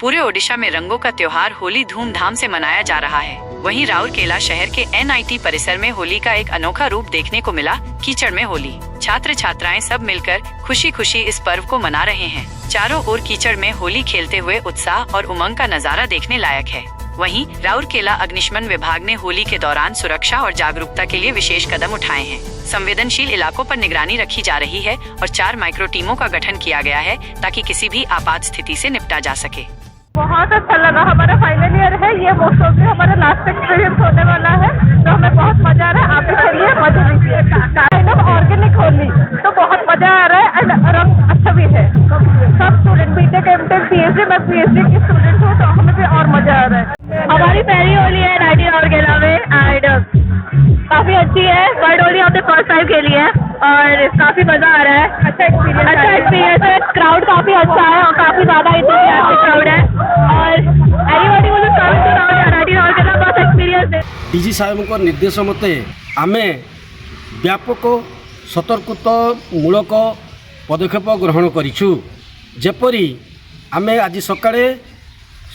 पूरे ओडिशा में रंगों का त्योहार होली धूमधाम से मनाया जा रहा है। वहीं राउरकेला शहर के NIT परिसर में होली का एक अनोखा रूप देखने को मिला। कीचड़ में होली, छात्र छात्राएं सब मिलकर खुशी खुशी इस पर्व को मना रहे हैं। चारों ओर कीचड़ में होली खेलते हुए उत्साह और उमंग का नजारा देखने लायक है। वहीं राउरकेला अग्निशमन विभाग ने होली के दौरान सुरक्षा और जागरूकता के लिए विशेष कदम उठाए हैं। संवेदनशील इलाकों पर निगरानी रखी जा रही है और 4 माइक्रो टीमों का गठन किया गया है ताकि किसी भी आपात स्थिति से निपटा जा सके। बहुत अच्छा लगा। हमारा फाइनल ईयर है, ये मोस्ट ऑफ हमारा लास्ट एक्सपीरियंस होने वाला है, तो हमें बहुत मजा आ रहा है। आप भी चलिए मजा लीजिए। काइंड ऑफ ऑर्गेनिक होली, तो बहुत मजा आ रहा है एंड रंग अच्छा भी है। सब स्टूडेंट बीटेक एमटेक PhD, मैं PhD की स्टूडेंट हूँ, तो हमें भी और मजा आ रहा है। हमारी पहली होली है NIT राउरकेला में एंड काफी अच्छी है। वर्ल्ड होली हमने फर्स्ट टाइम खेली है और काफी मजा आ रहा है। अच्छा एक्सपीरियंस है। क्राउड काफी अच्छा है और काफी ज्यादा इंतजाम क्राउड है और anybody was coming to NIT Rourkela बहुत एक्सपीरियंस है। DG साहेब निर्देश मते आमे व्यापक सतर्कतामूलक पदक्षेप ग्रहण करिछु। जेपरी आमे आज सकाळे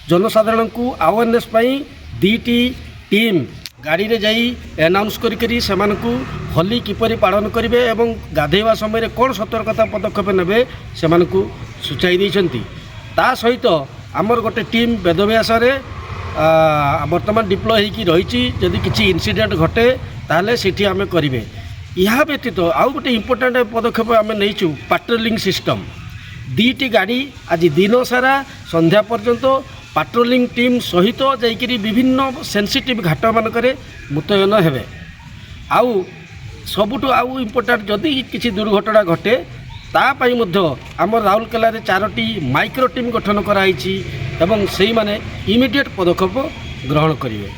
जनसाधारण को अवेयरनेस पाई 2टी टीम गाड़ी रे जाई अनाउंस करी सेमानकु होली किपरि पालन करिवे एवं गाधेवा समय कौन सतर्कता पदक्षेप नेबे सेमानकु सूचाई दैछंती। ता सहित आमर गोटे टीम वेदव्यास रे वर्तमान डिप्लॉय होगी रही। जदि किसी इनसीडेंट घटे ताहले सेठी आमे करिवे। यह व्यतीत आउ गोटे इम्पोर्टाट पदक्षेप आमे नहींचु पाट्रोलिंग सिस्टम। 2टी गाड़ी आज दिन सारा संध्या पर्यंत पाट्रोलिंग टीम सहित जाइकरी विभिन्न सेंसिटिव घाट मानकरे मुतयन हेबे। आउ सबुठु आउ इम्पोर्टाट जदि किसी दुर्घटना घटे तापाई मध्य आमर राउरकेला रे 4टी माइक्रो टीम गठन कराई एवं से माने इमिडिएट पदक्षेप ग्रहण करिवे।